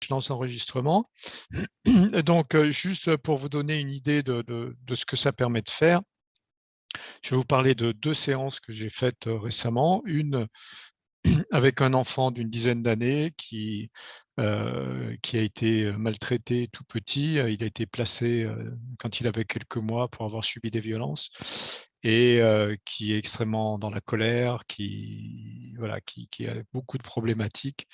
je lance l'enregistrement. Donc, juste pour vous donner une idée de ce que ça permet de faire, je vais vous parler de 2 séances que j'ai faites, récemment. Une avec un enfant d'une dizaine d'années qui a été maltraité tout petit. Il a été placé, quand il avait quelques mois pour avoir subi des violences et qui est extrêmement dans la colère, qui voilà, qui a beaucoup de problématiques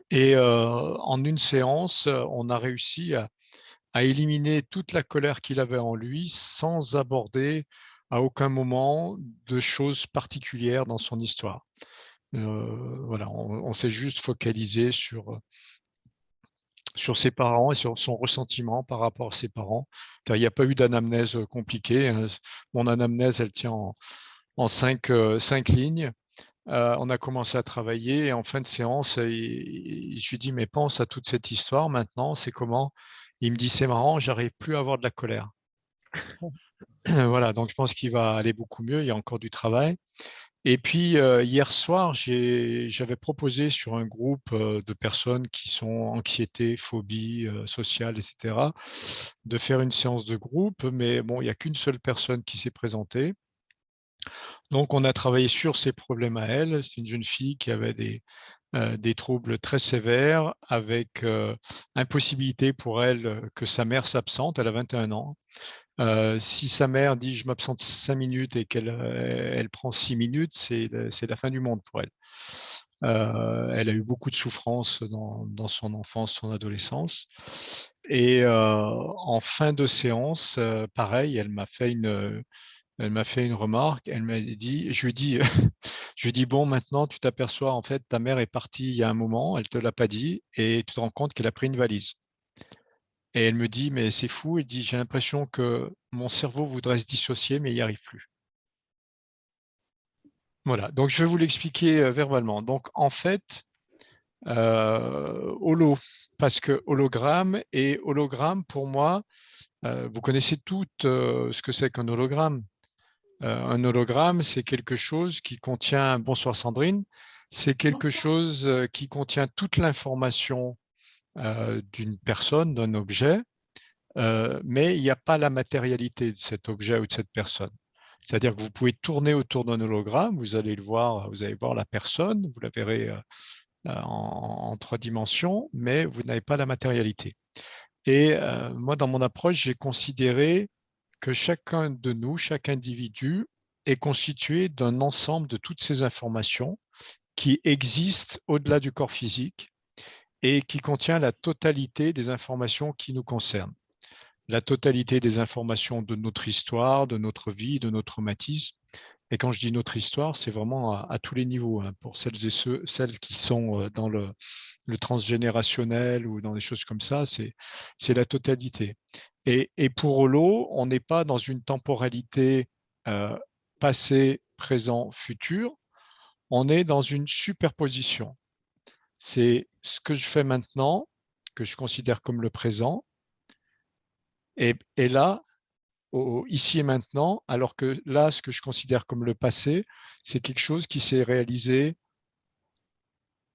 et en une séance, on a réussi à éliminer toute la colère qu'il avait en lui sans aborder à aucun moment de choses particulières dans son histoire. Voilà, on s'est juste focalisé sur ses parents et sur son ressentiment par rapport à ses parents. Il n'y a pas eu d'anamnèse compliquée, hein. Mon anamnèse, elle tient en 5 lignes. On a commencé à travailler et en fin de séance, je lui dis: «Mais pense à toute cette histoire maintenant, c'est comment?» Il me dit: «C'est marrant, j'arrive plus à avoir de la colère». Voilà, donc je pense qu'il va aller beaucoup mieux, il y a encore du travail. Et puis, hier soir, j'avais proposé sur un groupe, de personnes qui sont anxiété, phobie, sociale et cetera, de faire une séance de groupe, mais bon, il y a qu'une seule personne qui s'est présentée. Donc on a travaillé sur ses problèmes à elle. C'est une jeune fille qui avait des troubles très sévères avec, impossibilité pour elle, que sa mère s'absente. Elle a 21 ans. Si sa mère dit: «Je m'absente 5 minutes» et elle prend 6 minutes, c'est la fin du monde pour elle. Elle a eu beaucoup de souffrances dans son enfance, son adolescence et en fin de séance, pareil, elle m'a fait une remarque. Elle m'a dit je lui dis je lui dis: «Bon, maintenant tu t'aperçois, en fait, ta mère est partie il y a un moment, elle te l'a pas dit et tu te rends compte qu'elle a pris une valise». Et elle me dit: «Mais c'est fou», elle dit: «J'ai l'impression que mon cerveau voudrait se dissocier, mais il n'y arrive plus». Voilà, donc je vais vous l'expliquer, verbalement. Donc en fait, holo, parce que hologramme et hologramme pour moi, vous connaissez toutes, ce que c'est qu'un hologramme. Un hologramme, c'est quelque chose qui contient bonsoir Sandrine, c'est quelque chose, qui contient toute l'information, d'une personne, d'un objet. Mais il n'y a pas la matérialité de cet objet ou de cette personne. C'est-à-dire que vous pouvez tourner autour d'un hologramme, vous allez le voir, vous allez voir la personne, vous la verrez en 3 dimensions, mais vous n'avez pas la matérialité. Et moi, dans mon approche, j'ai considéré que chacun de nous, chaque individu, est constitué d'un ensemble de toutes ces informations qui existent au-delà du corps physique et qui contient la totalité des informations qui nous concernent, la totalité des informations de notre histoire, de notre vie, de nos traumatismes. Et quand je dis notre histoire, c'est vraiment à tous les niveaux, hein, pour celles et celles qui sont dans le transgénérationnel ou dans des choses comme ça, c'est la totalité. Et pour Holo, on n'est pas dans une temporalité euh, passé, présent, futur, on est dans une superposition. C'est ce que je fais maintenant, que je considère comme le présent, et là, ici et maintenant, alors que là, ce que je considère comme le passé, c'est quelque chose qui s'est réalisé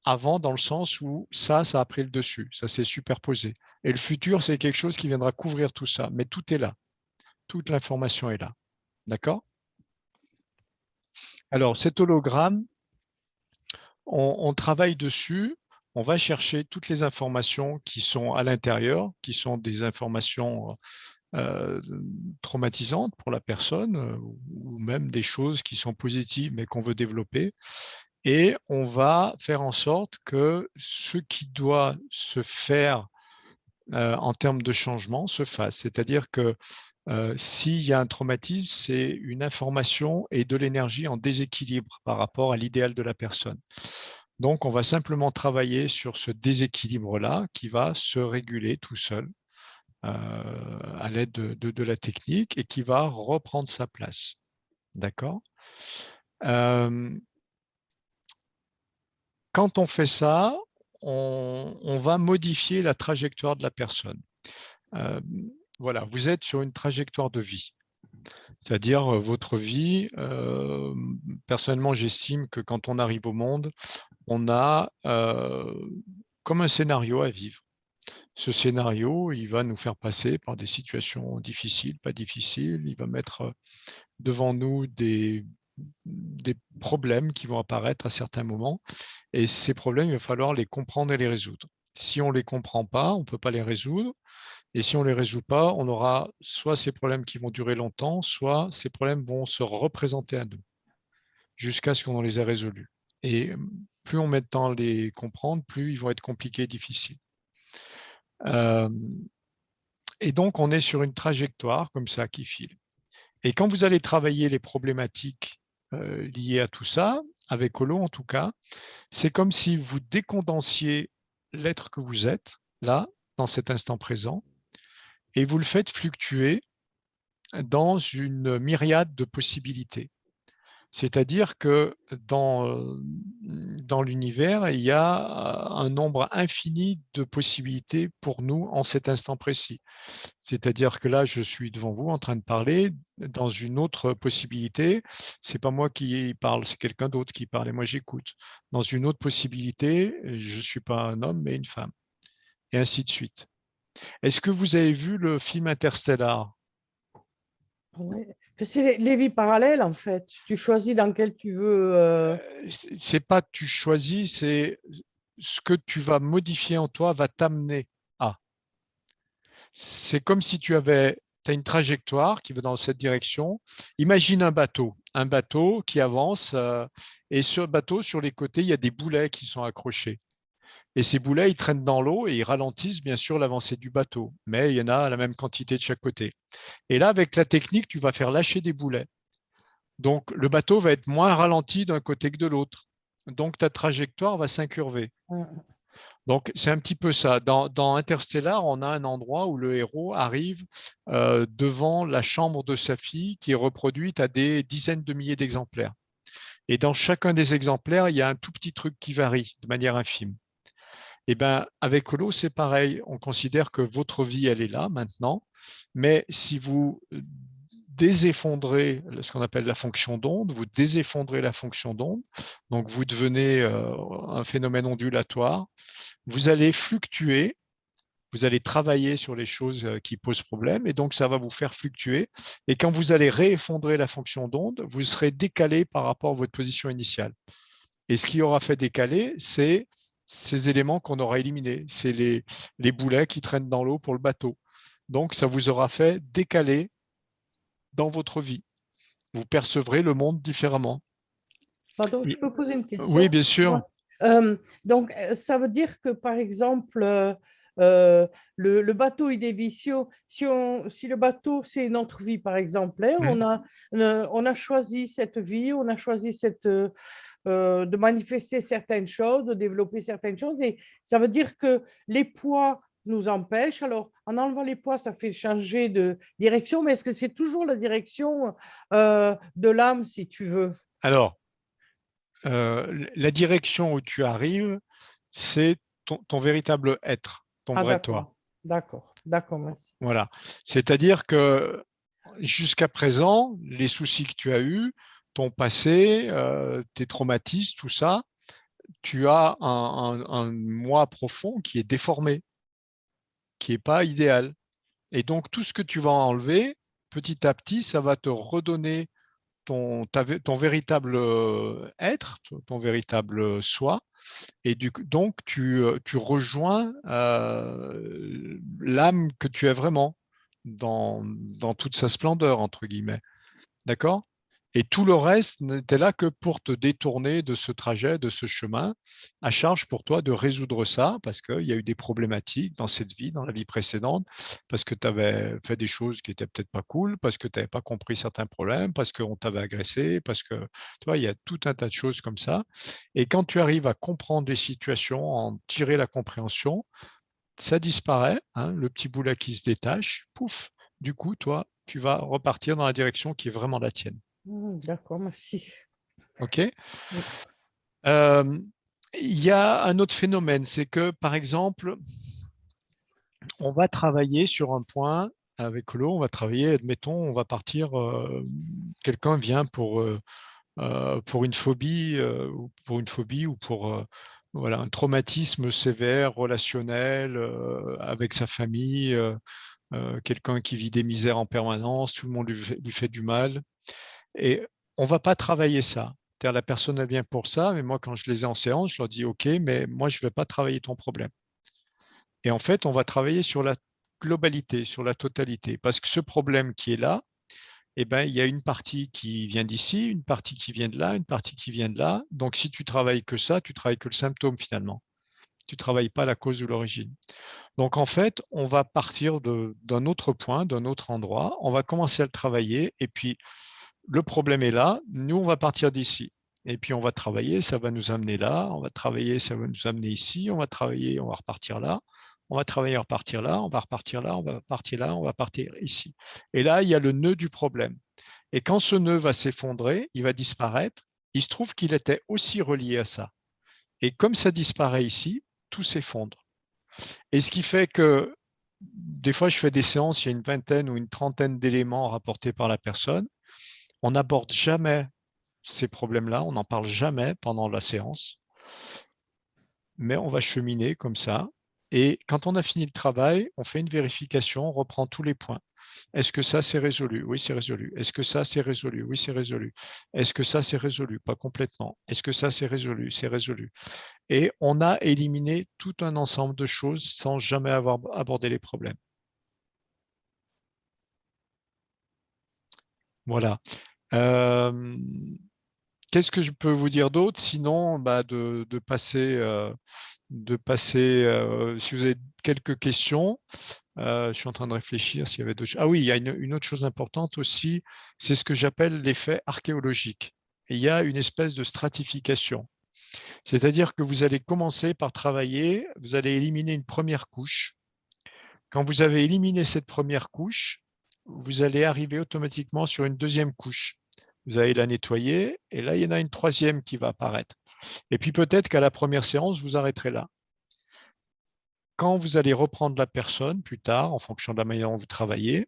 avant, dans le sens où ça a pris le dessus, ça s'est superposé. Et le futur, c'est quelque chose qui viendra couvrir tout ça, mais tout est là, toute l'information est là. D'accord? Alors, cet hologramme, on travaille dessus, on va chercher toutes les informations qui sont à l'intérieur, qui sont des informations euh, traumatisantes pour la personne, ou même des choses qui sont positives mais qu'on veut développer. Et on va faire en sorte que ce qui doit se faire en termes de changement se fasse. C'est-à-dire que s'il y a un traumatisme, c'est une information et de l'énergie en déséquilibre par rapport à l'idéal de la personne. Donc, on va simplement travailler sur ce déséquilibre-là qui va se réguler tout seul à l'aide de la technique et qui va reprendre sa place. D'accord? Quand on fait ça, on va modifier la trajectoire de la personne. Euh, voilà, vous êtes sur une trajectoire de vie. C'est-à-dire votre vie, personnellement, j'estime que quand on arrive au monde, on a comme un scénario à vivre. Ce scénario, il va nous faire passer par des situations difficiles, pas difficiles. Il va mettre devant nous des problèmes qui vont apparaître à certains moments. Et ces problèmes, il va falloir les comprendre et les résoudre. Si on ne les comprend pas, on ne peut pas les résoudre. Et si on ne les résout pas, on aura soit ces problèmes qui vont durer longtemps, soit ces problèmes vont se représenter à nous jusqu'à ce qu'on les ait résolus. Et plus on met de temps à les comprendre, plus ils vont être compliqués et difficiles. Et donc, on est sur une trajectoire comme ça qui file. Et quand vous allez travailler les problématiques liées à tout ça, avec Holo en tout cas, c'est comme si vous décondensiez l'être que vous êtes, là, dans cet instant présent, et vous le faites fluctuer dans une myriade de possibilités. C'est-à-dire que dans l'univers, il y a un nombre infini de possibilités pour nous en cet instant précis. C'est-à-dire que là, je suis devant vous en train de parler. Dans une autre possibilité, c'est pas moi qui parle, c'est quelqu'un d'autre qui parle et moi j'écoute. Dans une autre possibilité, je ne suis pas un homme mais une femme. Et ainsi de suite. Est-ce que vous avez vu le film Interstellar? Ouais. C'est les vies parallèles, en fait. Tu choisis dans quelle tu veux. C'est pas tu choisis, c'est ce que tu vas modifier en toi va t'amener à. C'est comme si tu as une trajectoire qui va dans cette direction. Imagine un bateau qui avance et sur le bateau, sur les côtés, il y a des boulets qui sont accrochés. Et ces boulets, ils traînent dans l'eau et ils ralentissent bien sûr l'avancée du bateau, mais il y en a la même quantité de chaque côté. Et là, avec la technique, tu vas faire lâcher des boulets. Donc, le bateau va être moins ralenti d'un côté que de l'autre. Donc, ta trajectoire va s'incurver. Donc, c'est un petit peu ça. Dans Interstellar, on a un endroit où le héros arrive devant la chambre de sa fille qui est reproduite à des dizaines de milliers d'exemplaires. Et dans chacun des exemplaires, il y a un tout petit truc qui varie de manière infime. Et bien, avec Holo, c'est pareil. On considère que votre vie, elle est là maintenant. Mais si vous déseffondrez ce qu'on appelle la fonction d'onde, vous déseffondrez la fonction d'onde, donc vous devenez un phénomène ondulatoire, vous allez fluctuer, vous allez travailler sur les choses qui posent problème, et donc ça va vous faire fluctuer. Et quand vous allez réeffondrer la fonction d'onde, vous serez décalé par rapport à votre position initiale. Et ce qui aura fait décaler, c'est ces éléments qu'on aura éliminés. C'est les boulets qui traînent dans l'eau pour le bateau. Donc, ça vous aura fait décaler dans votre vie. Vous percevrez le monde différemment. Pardon, je peux poser une Oui, question? bien sûr. Donc, ça veut dire que, par exemple, le bateau, il est vicieux. Si le bateau, c'est notre vie, par exemple, hein, Hmm. on a choisi cette vie, on a choisi de manifester certaines choses, de développer certaines choses. Et ça veut dire que les poids nous empêchent. Alors, en enlevant les poids, ça fait changer de direction, mais est-ce que c'est toujours la direction de l'âme, si tu veux? Alors, la direction où tu arrives, c'est ton véritable être, ton Ah, vrai toi. d'accord, d'accord, d'accord, merci. Voilà. C'est-à-dire que jusqu'à présent, les soucis que tu as eus, ton passé, tes traumatismes, tout ça, tu as un moi profond qui est déformé, qui n'est pas idéal. Et donc, tout ce que tu vas enlever, petit à petit, ça va te redonner ton véritable être, ton véritable soi. Et donc, tu rejoins l'âme que tu es vraiment dans toute sa splendeur, entre guillemets. D'accord? Et tout le reste n'était là que pour te détourner de ce trajet, de ce chemin. À charge pour toi de résoudre ça, parce qu'il y a eu des problématiques dans cette vie, dans la vie précédente, parce que tu avais fait des choses qui étaient peut-être pas cool, parce que tu n'avais pas compris certains problèmes, parce qu'on t'avait agressé, parce que, tu vois, il y a tout un tas de choses comme ça. Et quand tu arrives à comprendre les situations, en tirer la compréhension, ça disparaît, hein, le petit boulet qui se détache, pouf, du coup, toi, tu vas repartir dans la direction qui est vraiment la tienne. D'accord, merci. OK? Il y a un autre phénomène, c'est que, par exemple, on va travailler sur un point avec l'eau, on va travailler, admettons, on va partir, quelqu'un vient pour une phobie ou voilà, un traumatisme sévère, relationnel, avec sa famille, quelqu'un qui vit des misères en permanence, tout le monde lui fait du mal et on va pas travailler ça. C'est-à-dire la personne elle vient pour ça, mais moi quand je les ai en séance, je leur dis: «OK, mais moi je vais pas travailler ton problème» et en fait, on va travailler sur la globalité, sur la totalité parce que ce problème qui est là, eh ben, il y a une partie qui vient d'ici, une partie qui vient de là, une partie qui vient de là. Donc si tu travailles que ça, tu travailles que le symptôme finalement. Tu travailles pas la cause ou l'origine. Donc en fait, on va partir d'un autre point, d'un autre endroit, on va commencer à le travailler et puis le problème est là, nous on va partir d'ici. Et puis on va travailler, ça va nous amener là, on va travailler, ça va nous amener ici, on va travailler, on va repartir là, on va travailler, repartir là, on va repartir là, on va partir là, on va partir ici. Et là, il y a le nœud du problème. Et quand ce nœud va s'effondrer, il va disparaître, il se trouve qu'il était aussi relié à ça. Et comme ça disparaît ici, tout s'effondre. Et ce qui fait que des fois, je fais des séances, il y a une vingtaine ou une trentaine d'éléments rapportés par la personne. On n'aborde jamais ces problèmes-là, on n'en parle jamais pendant la séance, mais on va cheminer comme ça. Et quand on a fini le travail, on fait une vérification, on reprend tous les points. Est-ce que ça, c'est résolu? Oui, c'est résolu. Est-ce que ça, c'est résolu? Oui, c'est résolu. Est-ce que ça, c'est résolu? Pas complètement. Est-ce que ça, c'est résolu? C'est résolu. Et on a éliminé tout un ensemble de choses sans jamais avoir abordé les problèmes. Voilà. Qu'est-ce que je peux vous dire d'autre? Sinon, bah, de passer, si vous avez quelques questions, je suis en train de réfléchir s'il y avait d'autres choses. Ah oui, il y a une autre chose importante aussi, c'est ce que j'appelle l'effet archéologique. Et il y a une espèce de stratification. C'est-à-dire que vous allez commencer par travailler, vous allez éliminer une première couche. Quand vous avez éliminé cette première couche, vous allez arriver automatiquement sur une deuxième couche. Vous allez la nettoyer et là, il y en a une troisième qui va apparaître. Et puis peut-être qu'à la première séance, vous arrêterez là. Quand vous allez reprendre la personne plus tard, en fonction de la manière dont vous travaillez,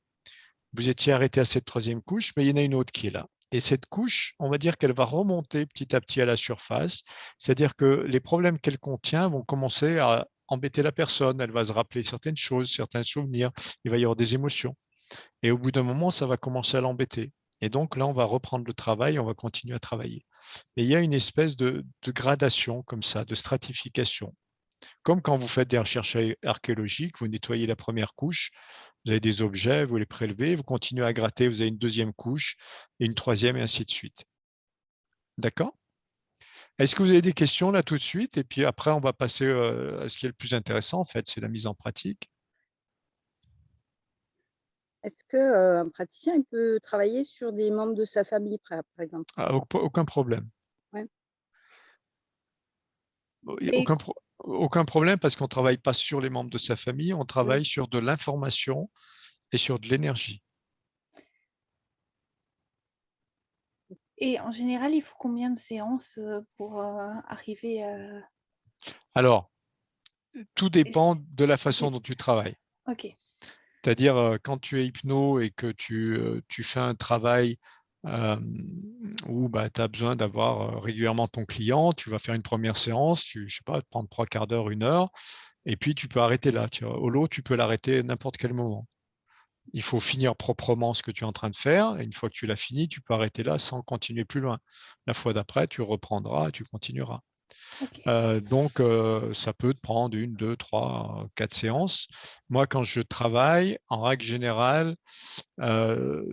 vous étiez arrêté à cette troisième couche, mais il y en a une autre qui est là. Et cette couche, on va dire qu'elle va remonter petit à petit à la surface, c'est-à-dire que les problèmes qu'elle contient vont commencer à embêter la personne, elle va se rappeler certaines choses, certains souvenirs, il va y avoir des émotions. Et au bout d'un moment, ça va commencer à l'embêter. Et donc là, on va reprendre le travail, on va continuer à travailler. Et il y a une espèce de gradation comme ça, de stratification. Comme quand vous faites des recherches archéologiques, vous nettoyez la première couche, vous avez des objets, vous les prélevez, vous continuez à gratter, vous avez une deuxième couche, et une troisième, et ainsi de suite. D'accord? Est-ce que vous avez des questions là tout de suite? Et puis après, on va passer à ce qui est le plus intéressant, en fait, c'est la mise en pratique. Est-ce que, un praticien, il peut travailler sur des membres de sa famille, par exemple? Ah, aucun problème. Ouais. Il y a Et aucun problème parce qu'on ne travaille pas sur les membres de sa famille, on Mmh. travaille sur de l'information et sur de l'énergie. Et en général, il faut combien de séances, pour, arriver à Alors, tout et dépend c de la façon j'ai dont tu travailles. OK, C'est-à-dire, quand tu es hypno et que tu fais un travail, où, bah, tu as besoin d'avoir, régulièrement ton client, tu vas faire une première séance, je sais pas, prendre 3/4 d'heure, 1 heure et puis tu peux arrêter là, tu vois? Holo, tu peux l'arrêter n'importe quel moment. Il faut finir proprement ce que tu es en train de faire et une fois que tu l'as fini, tu peux arrêter là sans continuer plus loin. La fois d'après, tu reprendras et tu continueras. OK. Donc ça peut te prendre 1, 2, 3, 4 séances. Moi, quand je travaille, en règle générale, heu,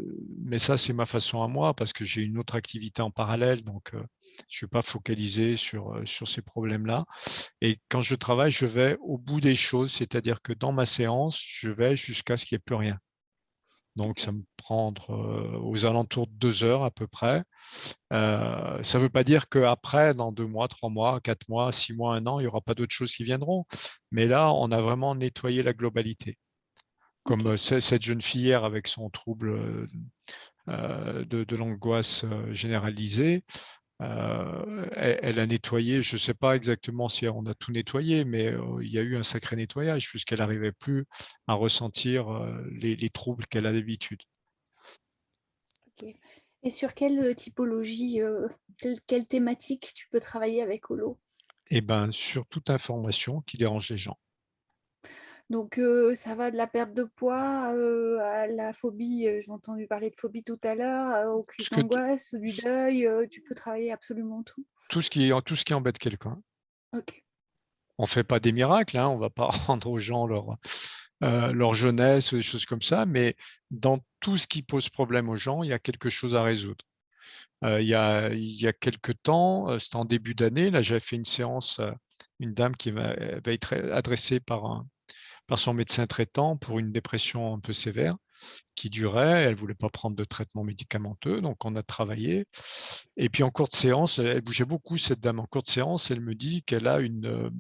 mais ça, c'est ma façon à moi parce que j'ai une autre activité en parallèle, donc je suis pas focalisé sur ces problèmes-là et quand je travaille, je vais au bout des choses, c'est-à-dire que dans ma séance, je vais jusqu'à ce qu'il y ait plus rien. Donc ça D'accord. me prendre, aux alentours de 2 heures à peu près. Ça ne veut pas dire qu'après, dans 2 mois, 3 mois, 4 mois, 6 mois, 1 an, il y aura pas d'autres choses qui viendront. Mais là, on a vraiment nettoyé la globalité. Comme, OK. cette jeune fille hier avec son trouble, de l'angoisse, généralisée, elle a nettoyé, je ne sais pas exactement si on a tout nettoyé, mais, il y a eu un sacré nettoyage puisqu'elle n'arrivait plus à ressentir, les troubles qu'elle a d'habitude. OK. Et sur quelle, typologie, quelle thématique tu peux travailler avec Holo? Eh ben, sur toute information qui dérange les gens. Donc, ça va de la perte de poids, à la phobie, j'ai entendu parler de phobie tout à l'heure, aux crises Ce que t- d'angoisse, du deuil, tu peux travailler absolument tout? tout ce qui embête quelqu'un. OK. On fait pas des miracles, hein, on va pas rendre aux gens leur jeunesse ou des choses comme ça, mais dans tout ce qui pose problème aux gens, il y a quelque chose à résoudre. Il y a quelque temps, c'était en début d'année, là, j'avais fait une séance, une dame qui va être adressée par son médecin traitant pour une dépression un peu sévère qui durait. Elle voulait pas prendre de traitement médicamenteux, donc on a travaillé et puis en cours de séance, elle bougeait beaucoup cette dame. En cours de séance, elle me dit qu'elle a une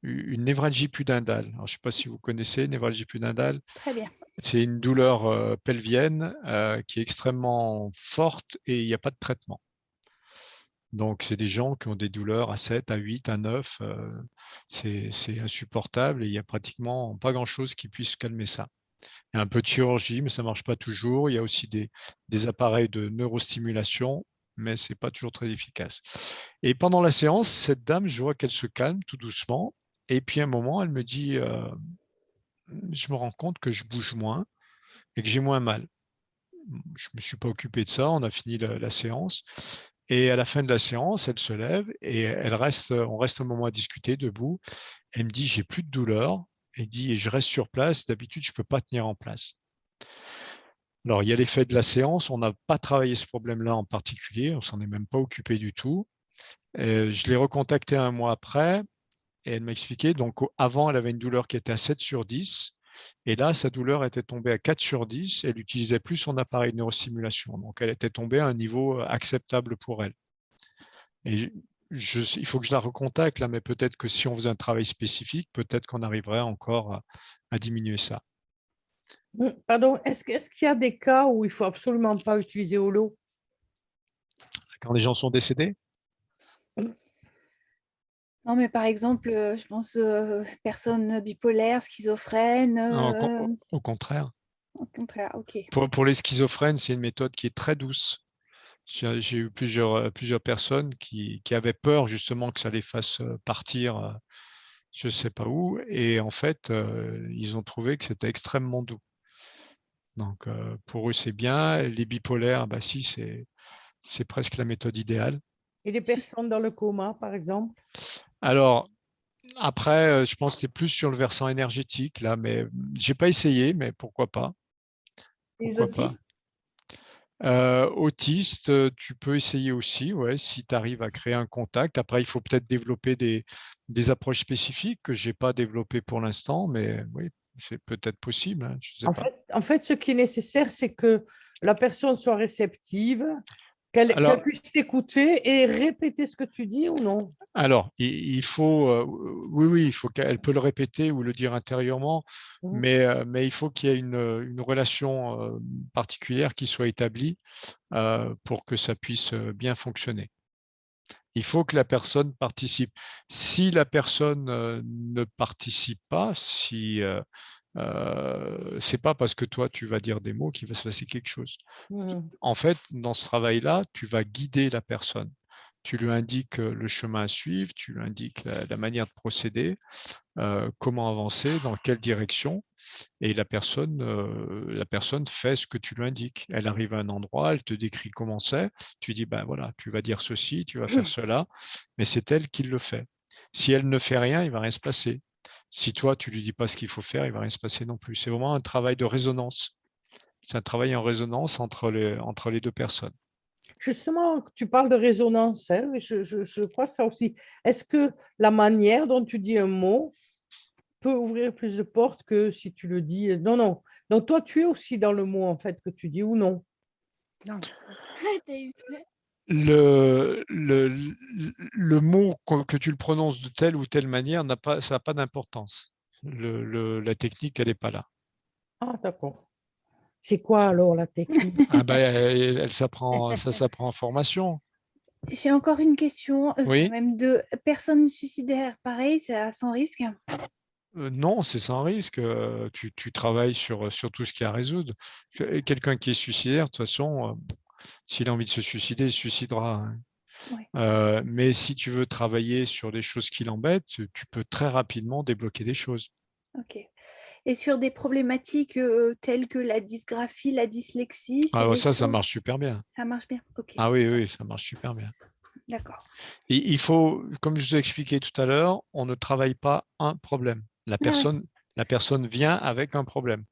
névralgie pudendale. Alors je sais pas si vous connaissez névralgie pudendale? Très bien. C'est une douleur, pelvienne, qui est extrêmement forte et il y a pas de traitement. Donc c'est des gens qui ont des douleurs à 7, à 8, à 9, c'est insupportable et il y a pratiquement pas grand-chose qui puisse calmer ça. Il y a un peu de chirurgie, mais ça marche pas toujours. Il y a aussi des appareils de neurostimulation, mais c'est pas toujours très efficace. Et pendant la séance, cette dame, je vois qu'elle se calme tout doucement et puis à un moment, elle me dit, «Je me rends compte que je bouge moins et que j'ai moins mal». Je me suis pas occupé de ça, on a fini la séance et à la fin de la séance, elle se lève et on reste un moment à discuter debout. Elle me dit: «J'ai plus de douleur», elle dit: «Et je reste sur place, d'habitude je peux pas tenir en place». Alors il y a l'effet de la séance, on n'a pas travaillé ce problème-là en particulier, on s'en est même pas occupé du tout. Je l'ai recontactée 1 mois après et elle m'a expliqué donc avant elle avait une douleur qui était à 7/10 et là sa douleur était tombée à 4/10. Elle utilisait plus son appareil de neurostimulation, donc elle était tombée à un niveau, acceptable pour elle et il faut que je la recontacte là, mais peut-être que si on faisait un travail spécifique, peut-être qu'on arriverait encore à diminuer ça. Pardon, est-ce qu'il y a des cas où il faut absolument pas utiliser holo? Quand les gens sont décédés? Non, mais par exemple, je pense, personnes bipolaires, schizophrènes, Non, au contraire. au contraire, OK. Pour les schizophrènes, c'est une méthode qui est très douce. J'ai eu plusieurs personnes qui avaient peur justement que ça les fasse, partir, je ne sais pas où et en fait, ils ont trouvé que c'était extrêmement doux. Donc pour eux, c'est bien. Les bipolaires, bah si, c'est presque la méthode idéale. Et les Sus personnes dans le coma, par exemple? Alors après, je pense que c'est plus sur le versant énergétique là, mais j'ai pas essayé, mais pourquoi pas? Les Pourquoi pas? autistes? Autiste, tu peux essayer aussi, ouais, si tu arrives à créer un contact. Après, il faut peut-être développer des approches spécifiques que j'ai pas développées pour l'instant, mais oui, c'est peut-être possible, hein, je sais pas. En fait, ce qui est nécessaire, c'est que la personne soit réceptive, qu'elle Alors puisse t'écouter et répéter ce que tu dis ou non? il faut, oui, oui, il faut qu'elle peut le répéter ou le dire intérieurement, Mhm. mais il faut qu'il y ait une relation, particulière qui soit établie, pour que ça puisse, bien fonctionner. Il faut que la personne participe. Si la personne, ne participe pas, si, c'est pas parce que toi tu vas dire des mots qu'il va se passer quelque chose. Mhm. En fait, dans ce travail-là, tu vas guider la personne. Tu lui indiques, le chemin à suivre, tu lui indiques la manière de procéder, comment avancer, dans quelle direction et la personne fait ce que tu lui indiques. Elle arrive à un endroit, elle te décrit comment c'est, tu dis: «Ben, voilà, tu vas dire ceci, tu vas faire cela», mais c'est elle qui le fait. Si elle ne fait rien, il va rien se passer. Si toi, tu lui dis pas ce qu'il faut faire, il va rien se passer non plus. C'est vraiment un travail de résonance. C'est un travail en résonance entre les 2 personnes. Justement, tu parles de résonance, hein, je crois ça aussi. Est-ce que la manière dont tu dis un mot peut ouvrir plus de portes que si tu le dis non, non. Donc toi, tu es aussi dans le mot, en fait, que tu dis ou non? Non. Le mot que tu le prononces de telle ou telle manière ça n'a pas d'importance. La technique, elle est pas là. Ah, d'accord. C'est quoi alors la technique? Ah ben, ça s'apprend en formation. J'ai encore une question, enfin Oui? même 2. Personnes suicidaires, pareil, c'est à sans risque? Non, c'est sans risque, tu travailles sur tout ce qu'il y a à résoudre. Quelqu'un qui est suicidaire, de toute façon, s'il a envie de se suicider, il se suicidera, hein. Ouais. Mais si tu veux travailler sur des choses qui l'embêtent, tu peux très rapidement débloquer des choses. OK. Et sur des problématiques, telles que la dysgraphie, la dyslexie, c'est Alors des ça choses marche super bien. ça marche bien? OK, Ah oui, oui, ça marche super bien. d'accord. Et il faut, comme je vous ai expliqué tout à l'heure, on ne travaille pas un problème. La Ah ouais. personne vient avec un problème.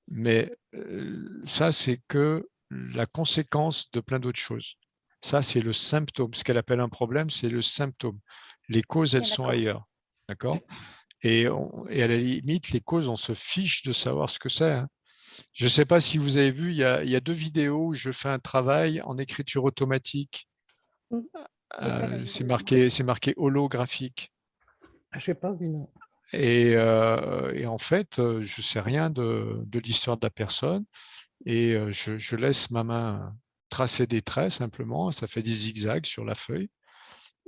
Mais ça, c'est que la conséquence de plein d'autres choses. Ça, c'est le symptôme. Ce qu'elle appelle un problème, c'est le symptôme. Les causes, elles Bien sont d'accord. ailleurs. D'accord? Et à la limite, les causes, on se fiche de savoir ce que c'est, hein. Je ne sais pas si vous avez vu, il y a 2 vidéos où je fais un travail en écriture automatique. Mmh. J'ai pas vu C'est celle-là, non. marqué holographique. Je n'ai pas vu, non. Et en fait, je ne sais rien de l'histoire de la personne et je laisse ma main tracer des traits simplement, ça fait des zigzags sur la feuille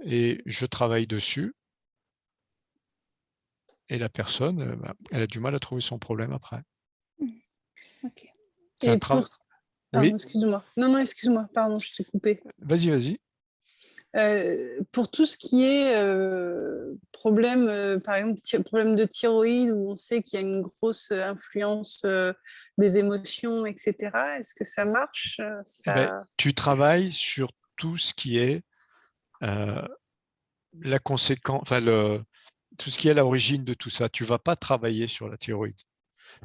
et je travaille dessus et la personne, elle a du mal à trouver son problème après. Mmh. OK. C'est un Et travail. pardon, Oui, excuse-moi. Non, excuse-moi, pardon, je t'ai coupé. vas-y, vas-y. Pour tout ce qui est problème, par exemple, problème de thyroïde, où on sait qu'il y a une grosse influence des émotions, etc., est-ce que ça marche Eh ben, ça... tu travailles sur tout ce qui est la conséquence, enfin tout ce qui est à l'origine de tout ça. Tu ne vas pas travailler sur la thyroïde.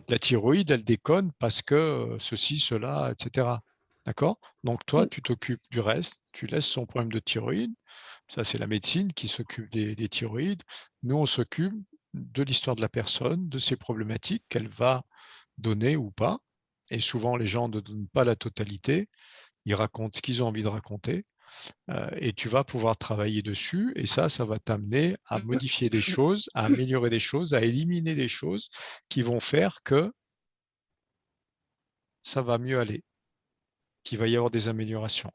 La thyroïde, elle déconne parce que ceci, cela, etc. D'accord? Donc toi, tu t'occupes du reste, tu laisses son problème de thyroïde. Ça, c'est la médecine qui s'occupe des thyroïdes. Nous, on s'occupe de l'histoire de la personne, de ses problématiques qu'elle va donner ou pas. Et souvent, les gens ne donnent pas la totalité. Ils racontent ce qu'ils ont envie de raconter. Et tu vas pouvoir travailler dessus. Et ça va t'amener à modifier des choses, à améliorer des choses, à éliminer des choses qui vont faire que ça va mieux aller, qu'il va y avoir des améliorations.